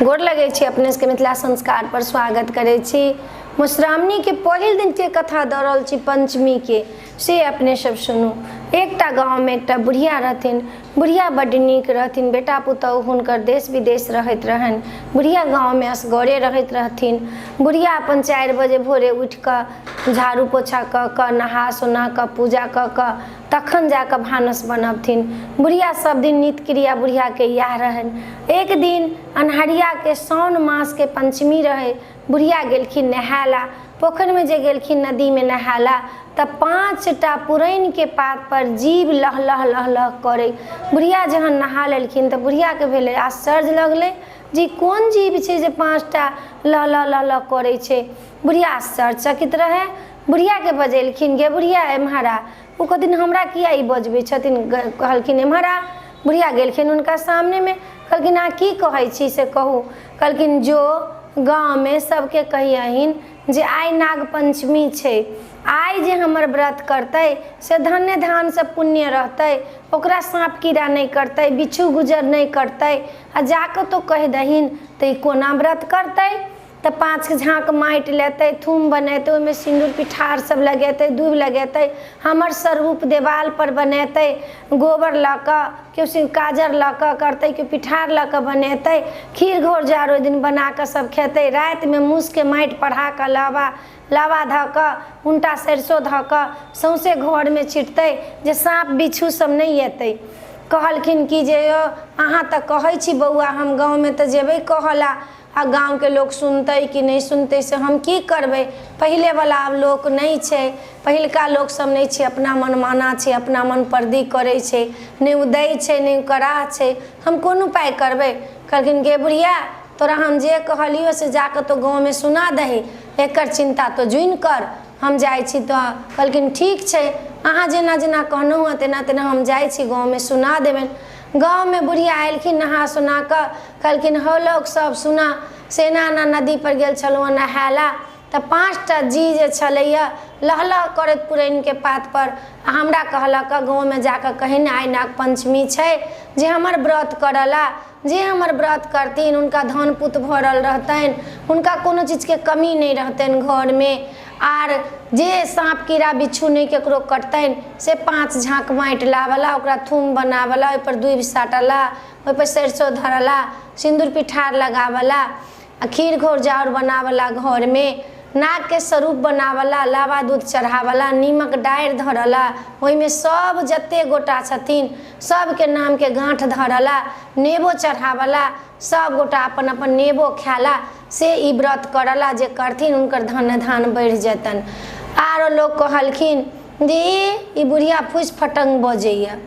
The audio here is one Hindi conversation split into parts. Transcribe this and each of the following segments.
गोर लगे छी अपने के मिथिला संस्कार पर स्वागत करे छी। मधुश्रावणी के पहिल दिन के कथा दऽ रहल छी पंचमी के, से अपने सब सुनू। एकटा गाँव में एकटा बुढ़िया रहथिन। बुढ़िया बड्ड नीक रहथिन, बेटा पुतहु हुनकर देश विदेश रहैत रहन। बुढ़िया गाँव में असगरे रहैत रहथिन। बुढ़िया अपन 4 बजे भोरे उठ कऽ झाड़ू पोछा कऽ कऽ नहा सोना कऽ पूजा कऽ कऽ तखन जाकर भानस बनबथिन। बुढ़िया सब दिन नित्य क्रिया बुढ़िया के इएह रहन। एक दिन अन्हरिया के साउन मास के पंचमी रहे। बुढ़िया गेलखिन नहायला। पोखर में जे गेलखिन नदी में नहायला तब 5टा पुरैन के पात पर जीव लह लह लह लह करे। बुढ़िया जहन नहा लेलखिन तऽ बुढ़िया के भेले आश्चर्य लगले जी कोन जीव छै जे 5टा लह लह लह लह करे छै। बुढ़िया आश्चर्यचकित रहे। बुढ़िया के बजेलखिन गे बुढ़िया एम्हरा। वो कहथिन हमरा किया ई बजबै छथिन। कहलखिन एम्हरा। बुढ़िया गेलखिन उनका सामने में, कहलखिन आ की कहै छी से कहू। कहलखिन जो गाँव में सबके कहियहिन जे आइ नाग पंचमी छै। आइ जे हमर व्रत करतै से धन्य धान से पुण्य रहतै, ओकरा सांप कीड़ा नहीं करतै, बिच्छू गुजर नहीं करतै। आ जाकर तो कह दहिन तो कोना व्रत करतै। तो 5 झाँक माटि लेतै, थूम बनेतै, ओहिमे सिंदूर पिठार सब लगेतै, दूब लगेतै, हमर स्वरूप देवाल पर बनेतै, गोबर लऽ कऽ केओ काजर लऽ कऽ करतै, केओ पिठार लऽ कऽ बनेतै, खीर घोर जार ओहि दिन बना कऽ सब खेतै। राति में मूस के माटि पढ़ा कऽ लावा धऽ कऽ उनटा सरिसो धऽ कऽ सौंसे घर में छिटतै जे साँप बिच्छू सब नहीं एतै। कहलखिन कि जे अहाँ तऽ कहै छी बौआ, हम गाँव में तऽ जेबै कहला, आ गाँव के लोग सुनते कि नहीं सुनते से हम की करबै। पहले वाला अब लोक नहीं छै, पहिलका लोक सब नहीं छै, अपना मन माना छै, अपना मन परदी करे छै, नहीं उ दै छै नहीं करा छै, हम कोन उपाय करबै। कहलखिन गे बुढ़िया तोरा हम जे कहलियो से जाकर तो गाँव में सुना दही, एकर चिंता तो जुइन कर, हम जाइ छी। तो कहलखिन ठीक छै, अहाँ जेना जेना कहलहुँ हँ तेना तेना हम जाइ छी, गाँव में सुना देबनि। गाँव में बुढ़िया आयलखिन नहा सुना कऽ। कहलखिन हो लोग सब सुना, सेना नदी पर गेल छलहुँ नहायला तऽ 5टा जी जे छलैया लह लह करैत पुरैन के पात पर हमरा कहलक गाँव में जाकर कहिन आइ नाग पंचमी छै, जे हमर व्रत करला, जे हमर व्रत करथिन हुनका धन पुत भरल रहतनि, हुनका कोनो चीज के कमी नहीं रहतनि घर में, आर जे सांप कीड़ा बिच्छू नहीं केकरो कटतनि से 5 झाँक माटि लावला, ओकरा थूम बनावला, ओहि पर दूब साटला, ओहि पर सरसों धरला, सिंदूर पिठार लगावला, आ खीर घोर जाउर बनावला, घर में नाग के स्वरूप बनावला, लावा दूध चढ़ावला, नीमक डारि धरला, ओहि में सब जते गोटा छथिन सबके नाम के गांठ धरला, नेबो चढ़ावला, सब गोटा अपन अपन नेबो खाला, से ई व्रत करला, जे करथिन उनकर धन धान बढ़ जतन। आरो लोग कहलखिन जे ई बुढ़िया फूस फटंग बजैया,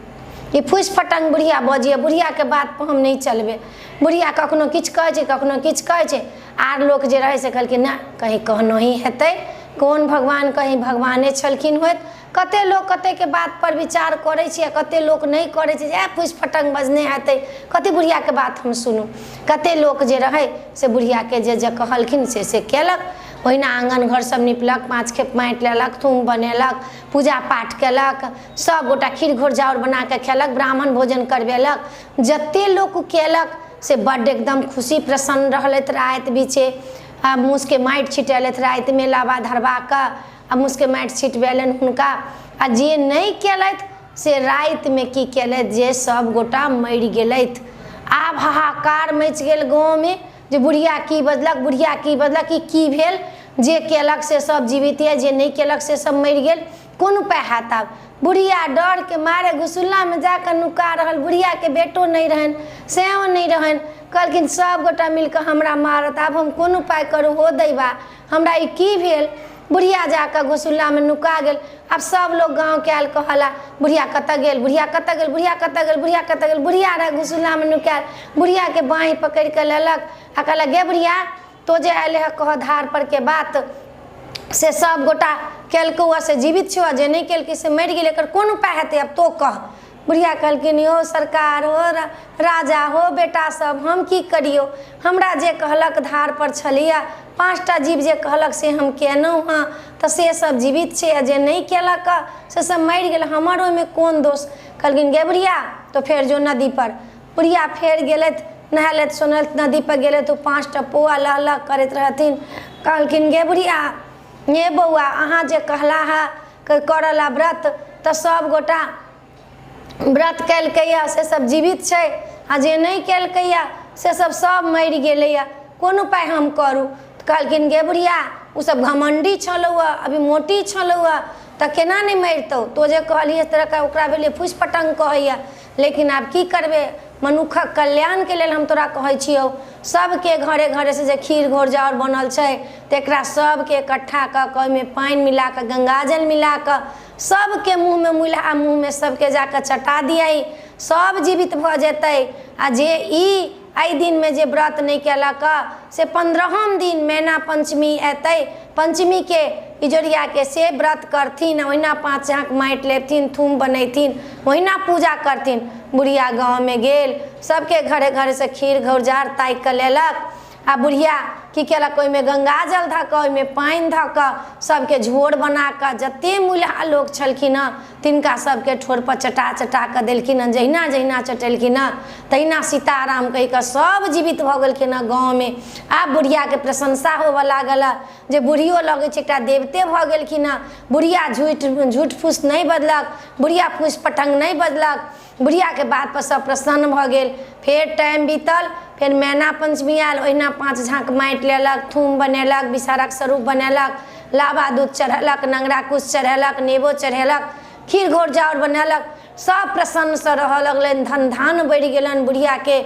ई फूस फटंग बुढ़िया बजैया, बुढ़िया के बात पर हम नहीं चलबे, बुढ़िया कखनो किछु कहै छै कखनो किछु कहै छै। आर लोक जे रहे से कहलखिन ना कहीं कहनो ही हेतै, कौन भगवान कहीं भगवाने छलखिन होत। कते लोग कते के बात पर विचार करे छै, कते लोग नहीं करे छै, जे फूस फटंग बजने हेतै, कते बुढ़िया के बात हम सुनू। कते लोग जे रहे से बुढ़िया के जे कहलखिन से केलक। ओहिना आंगन घर सब निपलक, 5 खेप माटि लेलक, थूम बनेलक, पूजा पाठ केलक, सब गोटा खीर घोर जाउर बना के खेलक, ब्राह्मण भोजन करवेलक। जते लोग केलक से बड्ड एकदम खुशी प्रसन्न रहलथि। राति बीचे आ मूस के माटि छिटेलथि, राति में लावा धरबा कऽ आ मूस के माटि छिटवेलनि हुनका। आ जे नहीं केलथि से राति में की केलथि जे सब गोटा मरि गेलथि। आब हाहाकार मचि गेल गाँव में जे बुढ़िया की बजलक, बुढ़िया की बजलक, की भेल। जे केलक से सब जीवित है, जे नहीं केलक से सब मरि गेल, कोन उपाय हैत। आब बुढ़िया डर के मारे घुसुल्ला में जाकर नुका रहल। बुढ़िया के बेटो नहीं रहन, सेहो नहीं रहन। कहलखिन सब गोटा मिलकर हमरा मारत, आब हम कोन उपाय करूँ हो दैबा, हमरा ई की भेल। बुढ़िया जाकर घुसुल्ला में नुका गेल। अब सब लोग गाँव के आयल कहला बुढ़िया कतऽ गेल, बुढ़िया कतऽ गेल, बुढ़िया कतऽ गेल, बुढ़िया कतऽ गेल। बुढ़िया रहे घुसुल्ला में नुकायल। बुढ़िया के बाँहि पकड़ के लेलक आ कहलक गे बुढ़िया तो जे आयल है कह धार पर के बात, से सब गोटा केलकौ से जीवित छो, जे नहीं केलकै से मरि गेल, एकर कोन उपाय हेतै अब तो कह। बुढ़िया कहलखिन हो सरकार हो राजा हो बेटा सब हम की करियो, हमरा जे कहलक धार पर छलिया 5टा जीव जे कहलक से हम केलहुँ हाँ, तो से सब जीवित छै, जे नहीं केलक से सब मरि गेल, हमर ओहिमे कोन दोष। कहलखिन गे बुढ़िया तो फेर जो नदी पर। बुढ़िया फेर गेलथि नहालत सोनलत नदी पर गेले तो 5टा पौआ लह करैत रहथिन। कहलखिन गे बुढ़िया ये बौआ अहाँ जे कहला है करला व्रत तऽ सब गोटा व्रत कैलकैया से सब जीवित छै, आ जे नहीं कैलकैया से सब मरि गेलैया, कोन उपाय हम करू। कहलखिन गे बुढ़िया उ सब घमंडी छलौआ, अभी मोटी छलौआ तऽ केना नहीं मरितौ, तो जे कहलिए तरह का ओकरा भेलै फूस पटंग कहैया। लेकिन आब की करबे, मनुखक कल्याण के लेल हम तोरा कहै छियौ, सबके घरे घरे से जे खीर घोर जाउर बनल छै तेकरा सबके इकट्ठा कऽ कऽ ओहिमे पानि मिला कऽ गंगाजल मिला कऽ सबके मुँह में मिला, मुँह में सबके जाकर चटा दियै, सब जीवित भऽ जेतै। आ जे ई आई दिन में जे व्रत नहीं केलक से 15हम दिन मैना पंचमी एतै, पंचमी के इजोरिया के से व्रत करथिन, ओहिना 5 झाँक माटि लेथिन, थूम बनैथिन, ओहिना पूजा करथिन। बुढ़िया गाँव में गेल, सबके घरे घरे से खीर घौरजार ताकि कऽ लेलक, आ बुढ़िया की केलक ओहिमे गंगाजल धऽ कऽ ओहिमे पानि धऽ कऽ सबके झोर बना कऽ जते मूल्हा लोग छलखिन हँ तिनका सबके ठोर पर चटा चटा कऽ देलखिन हँ। जहिना जहिना चटेलखिन हँ तहिना सीताराम कहि कऽ सब जीवित भऽ गेलखिन हँ गाँव में। आब बुढ़िया के प्रशंसा होबऽ लागल जे बुढ़ियो लगै छै एकटा देवते भऽ गेलखिन हँ। बुढ़िया झूठ फूस नहीं बजलक, बुढ़िया फूस पटंग नहीं बजलक, बुढ़िया के बात पर सब प्रसन्न भऽ गेल। फेर टाइम बीतल, फिर मैना पंचमी आयल, ओहिना 5 झाँक माटि लेलक, थूम बनेलक, विषहारक स्वरूप बनेलक, लाबा दूध चढ़ेलक, नंगरा कुश चढ़ेलक, नेबो चढ़ेलक, खीर घोर जाउर बनेलक, सब प्रसन्न से रह लगलन, धन धान बढ़ि गेलन बुढ़िया के।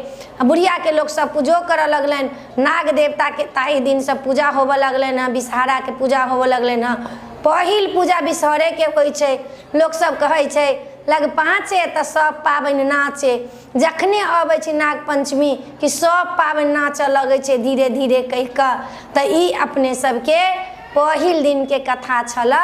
बुढ़िया के लोग सब पूजो करऽ लगलन, नाग देवता के ताहि दिन सब पूजा होबऽ लगलन हँ, विषहारा के पूजा होबऽ लगलन हँ। पहिल पूजा विषहरे के होइ छै, लोग सब कहै छै लग पाँचे तऽ सब पाबनि नाचे, जखने अबै छै नाग पंचमी कि सब पाबनि नाचऽ लगै छै धीरे धीरे कहि कऽ। तऽ ई अपने सबके पहिल दिन के कथा छल।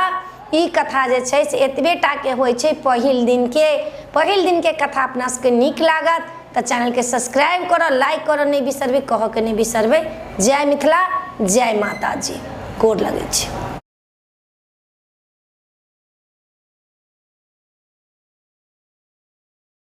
ई कथा जे छै से एतबेटा के होइ छै पहिल दिन के कथा अपना सबके नीक लागत तऽ चैनल के सब्सक्राइब करऽ, लाइक करऽ नहीं बिसरबै, कहऽ के नहीं बिसरबै। जय मिथिला, जय माता जी, गोर लगै छै।